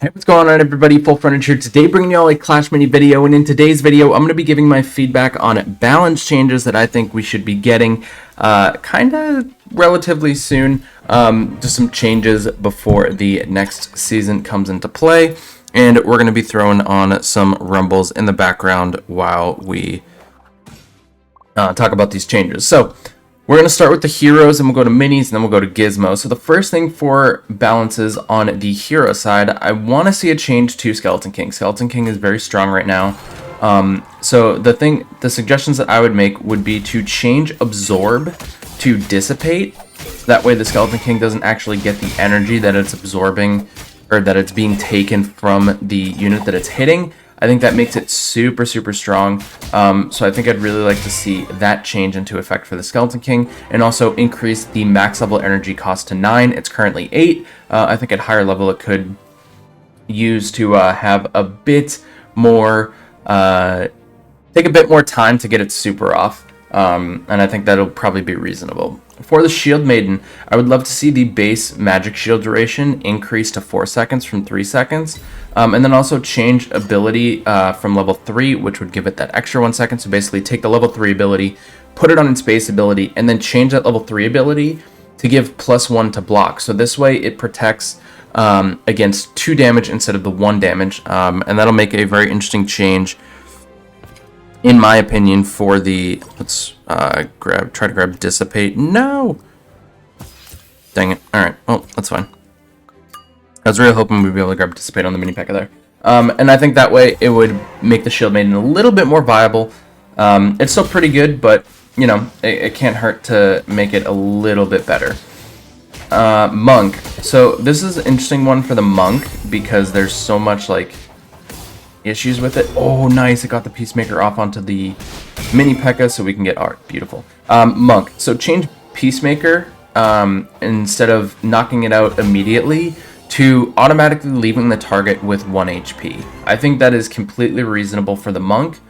Hey, what's going on, everybody? FullFrontage here today, bringing you all a Clash Mini video, and in today's video, I'm going to be giving my feedback on balance changes that I think we should be getting kind of relatively soon. Just some changes before the next season comes into play, and we're going to be throwing on some rumbles in the background while we talk about these changes. So, we're going to start with the heroes, and we'll go to minis, and then we'll go to gizmos. So the first thing for balances on the hero side, I want to see a change to Skeleton King. Skeleton King is very strong right now. So the suggestions that I would make would be to change Absorb to Dissipate. That way the Skeleton King doesn't actually get the energy that it's absorbing, or that it's being taken from the unit that it's hitting. I think that makes it super strong. So I think I'd really like to see that change into effect for the Skeleton King, and also increase the max level energy cost to 9. It's currently 8. I think at higher level it could use to have a bit more, take a bit more time to get its super off. And I think that'll probably be reasonable. For the Shield Maiden, I would love to see the base magic shield duration increase to 4 seconds from 3 seconds. And then also change ability from level 3, which would give it that extra 1 second. So basically take the level 3 ability, put it on its base ability, and then change that level 3 ability to give +1 to block. So this way it protects against 2 damage instead of the 1 damage. And that'll make a very interesting change, in my opinion, for the... Let's try to grab Dissipate. No! Dang it. Alright, well, that's fine. I was really hoping we'd be able to grab Dissipate on the mini Pekka there. And I think that way it would make the Shield Maiden a little bit more viable. It's still pretty good, but, you know, it can't hurt to make it a little bit better. Monk. So this is an interesting one for the Monk, because there's so much, like, issues with it. Oh, nice. It got the Peacemaker off onto the mini Pekka, so we can get art. Beautiful. Monk. So change Peacemaker, instead of knocking it out immediately, to automatically leaving the target with 1 HP. I think that is completely reasonable for the Monk.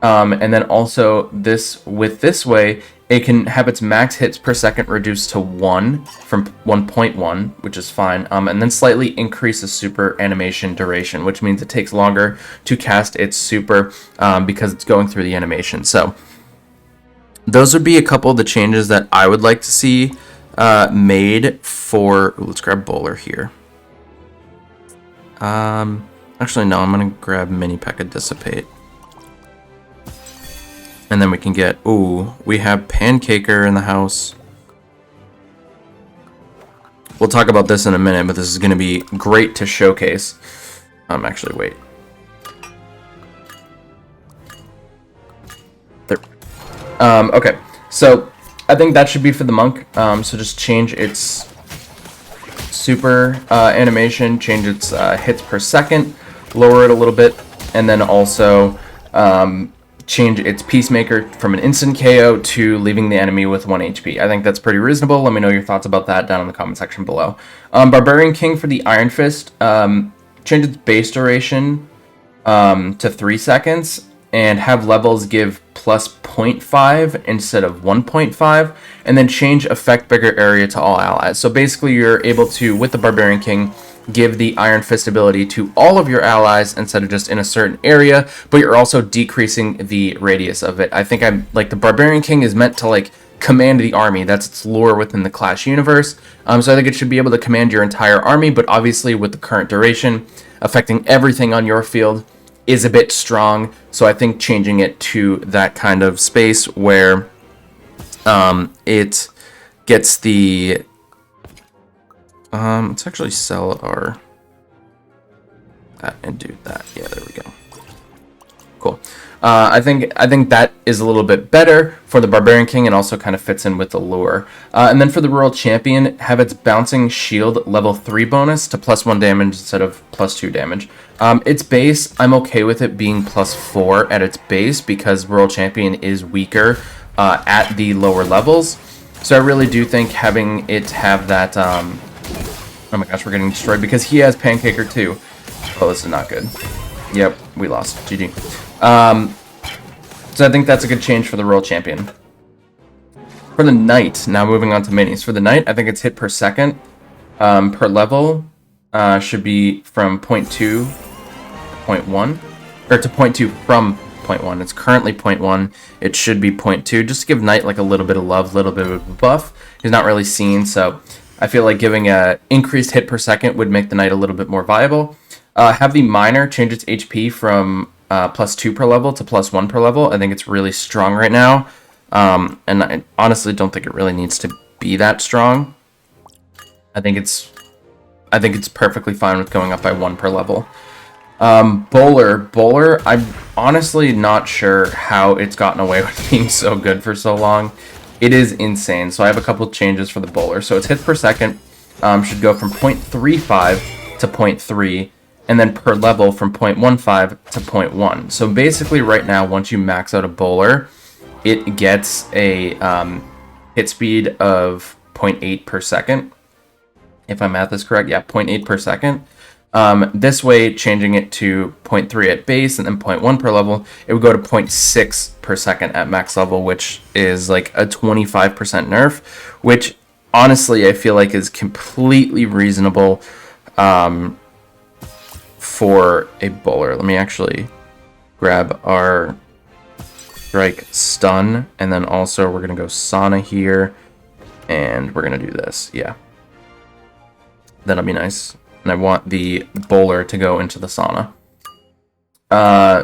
And then also this way, it can have its max hits per second reduced to 1 from 1.1, which is fine. And then slightly increase the super animation duration, which means it takes longer to cast its super because it's going through the animation. So those would be a couple of the changes that I would like to see made for... Ooh, let's grab Bowler here. Actually, no, I'm going to grab Mini Pekka Dissipate. And then we can get... Ooh, we have Pancaker in the house. We'll talk about this in a minute, but this is going to be great to showcase. Actually, wait. There. Okay, so I think that should be for the Monk. So just change its super animation, change its hits per second, lower it a little bit, and then also change its Peacemaker from an instant KO to leaving the enemy with 1 HP. I think that's pretty reasonable. Let me know your thoughts about that down in the comment section below. Barbarian King for the Iron Fist, change its base duration to 3 seconds, and have levels give plus 0.5 instead of 1.5, and then change effect bigger area to all allies. So basically you're able to, with the Barbarian King, give the Iron Fist ability to all of your allies instead of just in a certain area, but you're also decreasing the radius of it. I think the Barbarian King is meant to, like, command the army. That's its lore within the Clash universe. So I think it should be able to command your entire army, but obviously with the current duration, affecting everything on your field is a bit strong. So I think changing it to that kind of space where it gets the... let's actually sell our... that and do that. Yeah, there we go. Cool. I think that is a little bit better for the Barbarian King, and also kind of fits in with the lure. And then for the Royal Champion, have its bouncing shield level 3 bonus to +1 damage instead of +2 damage. Its base, I'm okay with it being +4 at its base, because Royal Champion is weaker at the lower levels. So I really do think having it have that... oh my gosh, we're getting destroyed because he has Pancaker too. Oh, this is not good. Yep, we lost. GG. So I think that's a good change for the Royal Champion. For the Knight, now moving on to minis. For the Knight, I think it's hit per second per level should be from 0.2 to 0.1, or to 0.2 from 0.1. It's currently 0.1. It should be 0.2, just to give Knight like a little bit of love, a little bit of a buff. He's not really seen, so I feel like giving a increased hit per second would make the Knight a little bit more viable. Have the Miner change its HP from +2 per level to +1 per level. I think it's really strong right now, and I honestly don't think it really needs to be that strong. I think it's perfectly fine with going up by 1 per level. Bowler, I'm honestly not sure how it's gotten away with being so good for so long. It is insane. So I have a couple changes for the Bowler. So its hits per second should go from 0.35 to 0.3, and then per level from 0.15 to 0.1. So basically right now, once you max out a Bowler, it gets a hit speed of 0.8 per second. If my math is correct, yeah, 0.8 per second. This way, changing it to 0.3 at base and then 0.1 per level, it would go to 0.6 per second at max level, which is like a 25% nerf, which honestly I feel like is completely reasonable for a Bowler. Let me actually grab our strike stun, and then also we're going to go Sauna here, and we're going to do this. Yeah. That'll be nice. And I want the Bowler to go into the Sauna.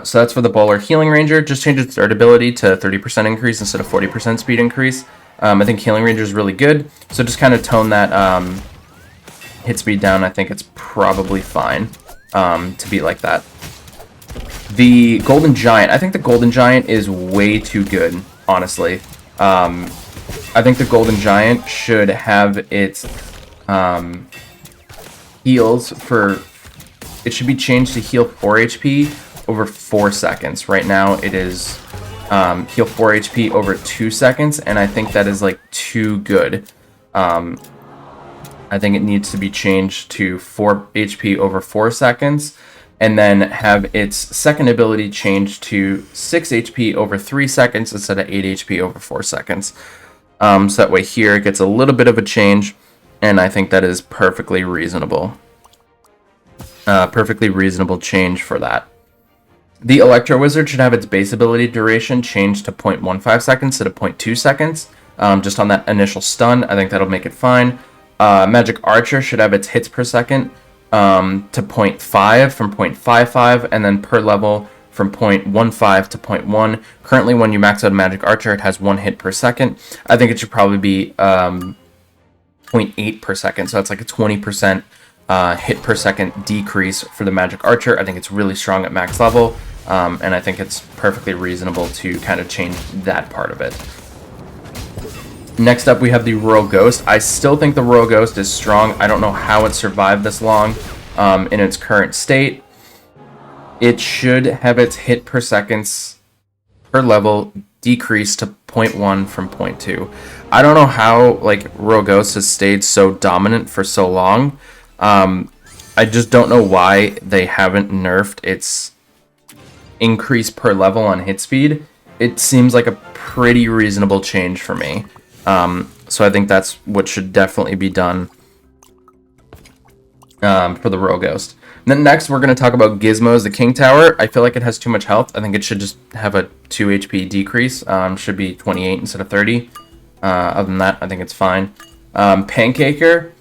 So that's for the Bowler. Healing Ranger just changed its durability to 30% increase instead of 40% speed increase. I think Healing Ranger is really good. So just kind of tone that hit speed down. I think it's probably fine to be like that. The Golden Giant. I think the Golden Giant is way too good, honestly. I think the Golden Giant should have its heals for... It should be changed to heal 4 HP over 4 seconds. Right now it is heal 4 HP over 2 seconds, and I think that is like too good. I think it needs to be changed to 4 HP over 4 seconds, and then have its second ability changed to 6 HP over 3 seconds instead of 8 HP over 4 seconds. So that way here it gets a little bit of a change, and I think that is perfectly reasonable. Perfectly reasonable change for that. The Electro Wizard should have its base ability duration changed to 0.15 seconds instead of 0.2 seconds. Just on that initial stun, I think that'll make it fine. Magic Archer should have its hits per second to 0.5 from 0.55, and then per level from 0.15 to 0.1. Currently, when you max out a Magic Archer, it has 1 hit per second. I think it should probably be 0.8 per second, so that's like a 20% hit per second decrease for the Magic Archer. I think it's really strong at max level, and I think it's perfectly reasonable to kind of change that part of it. Next up, we have the Royal Ghost. I still think the Royal Ghost is strong. I don't know how it survived this long in its current state. It should have its hit per seconds per level decrease to 0.1 from 0.2. I don't know how like Royal Ghost has stayed so dominant for so long. I just don't know why they haven't nerfed its increase per level on hit speed. It seems like a pretty reasonable change for me. So I think that's what should definitely be done for the Royal Ghost. And then next, we're going to talk about Gizmos, the King Tower. I feel like it has too much health. I think it should just have a 2 HP decrease. Should be 28 instead of 30. Other than that, I think it's fine. Pancaker,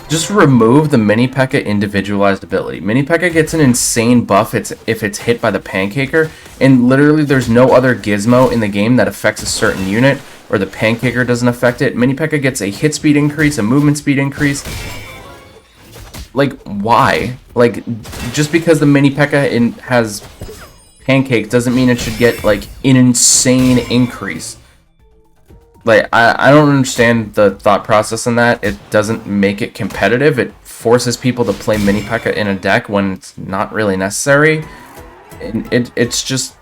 just remove the Mini Pekka individualized ability. Mini Pekka gets an insane buff if it's hit by the Pancaker, and literally there's no other Gizmo in the game that affects a certain unit, or the Pancaker doesn't affect it. Mini Pekka gets a hit speed increase, a movement speed increase. Like, why? Like, just because the Mini Pekka has Pancake doesn't mean it should get, like, an insane increase. Like, I don't understand the thought process in that. It doesn't make it competitive. It forces people to play Mini Pekka in a deck when it's not really necessary. It's just...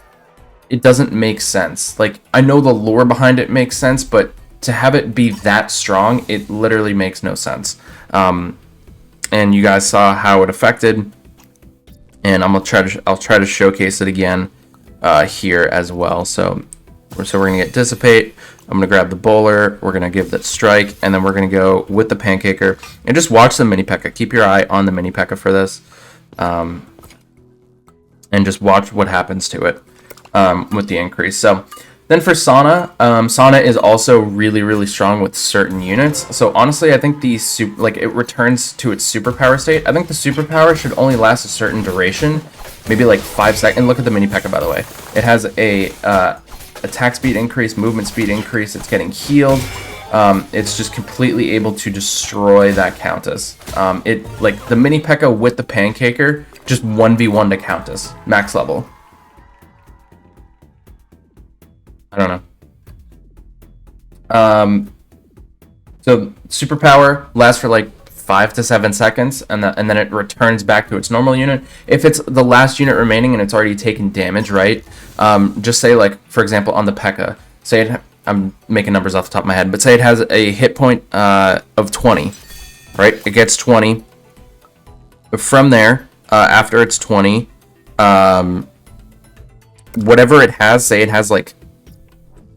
It doesn't make sense. Like, I know the lore behind it makes sense, but to have it be that strong, it literally makes no sense. And you guys saw how it affected, and I'll try to showcase it again here as well. So So we're going to get Dissipate. I'm going to grab the Bowler. We're going to give that Strike. And then we're going to go with the Pancaker. And just watch the Mini Pekka. Keep your eye on the Mini Pekka for this. And just watch what happens to it with the increase. So then for Sana, Sana is also really, really strong with certain units. So honestly, I think it returns to its superpower state. I think the superpower should only last a certain duration, maybe like 5 seconds. And look at the Mini Pekka, by the way. It has a attack speed increase, movement speed increase. It's getting healed. It's just completely able to destroy that Countess. Like the Mini Pekka with the Pancaker, just 1v1 to Countess, max level. I don't know. So superpower lasts for like 5 to 7 seconds, and then it returns back to its normal unit. If it's the last unit remaining and it's already taken damage, right? Just say, like, for example, on the Pekka, I'm making numbers off the top of my head, but say it has a hit point of 20, right? It gets 20. From there, after it's 20, whatever it has, say it has like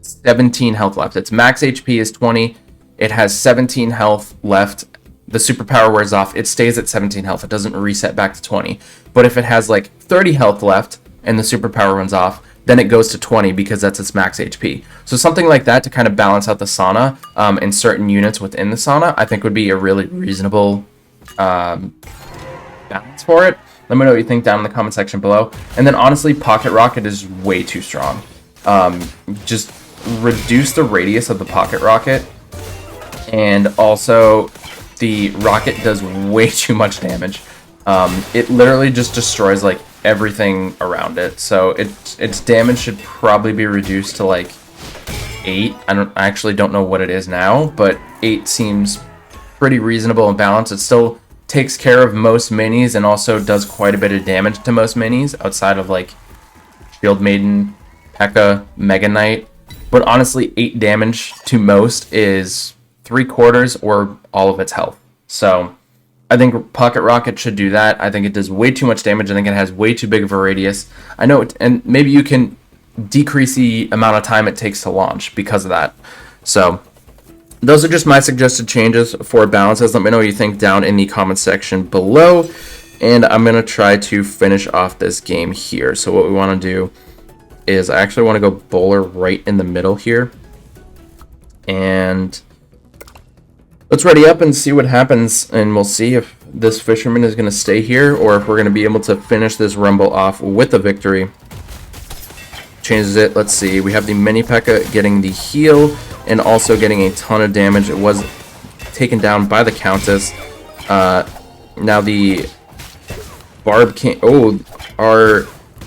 17 health left. Its max HP is 20. It has 17 health left. The superpower wears off. It stays at 17 health. It doesn't reset back to 20. But if it has like 30 health left and the superpower runs off, then it goes to 20 because that's its max HP. So something like that to kind of balance out the Sana in certain units within the Sana, I think would be a really reasonable balance for it. Let me know what you think down in the comment section below. And then honestly, Pocket Rocket is way too strong. Just reduce the radius of the Pocket Rocket, and also the rocket does way too much damage. It literally just destroys like everything around it. So its damage should probably be reduced to like 8. I actually don't know what it is now, but 8 seems pretty reasonable and balanced. It still takes care of most minis and also does quite a bit of damage to most minis outside of like Shield Maiden, Pekka, Mega Knight. But honestly, 8 damage to most is 3/4 or all of its health. So I think Pocket Rocket should do that. I think it does way too much damage. I think it has way too big of a radius. I know, and maybe you can decrease the amount of time it takes to launch because of that. So those are just my suggested changes for balances. Let me know what you think down in the comment section below. And I'm going to try to finish off this game here. So what we want to do is I actually want to go Bowler right in the middle here. And let's ready up and see what happens, and we'll see if this Fisherman is going to stay here or if we're going to be able to finish this Rumble off with a victory. Changes it. Let's see. We have the Mini Pekka getting the heal and also getting a ton of damage. It was taken down by the Countess. Now the Barb King... Oh, our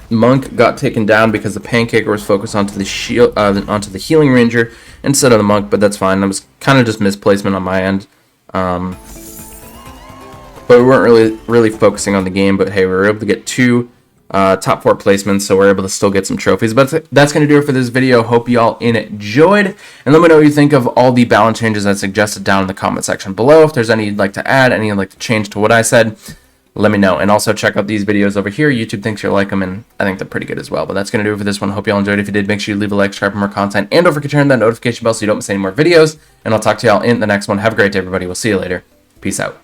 Monk got taken down because the Pancaker was focused onto the shield, onto the Healing Ranger instead of the Monk, but that's fine. That was kind of just misplacement on my end. But we weren't really focusing on the game. But hey, we were able to get 2 top 4 placements, so we're able to still get some trophies. But that's going to do it for this video. Hope you all enjoyed, and let me know what you think of all the balance changes I suggested down in the comment section below. If there's any you'd like to add, any you'd like to change to what I said, let me know. And also check out these videos over here. YouTube thinks you'll like them, and I think they're pretty good as well. But that's going to do it for this one. Hope you all enjoyed. If you did, make sure you leave a like, subscribe for more content, and don't forget to turn that notification bell so you don't miss any more videos. And I'll talk to you all in the next one. Have a great day, everybody. We'll see you later. Peace out.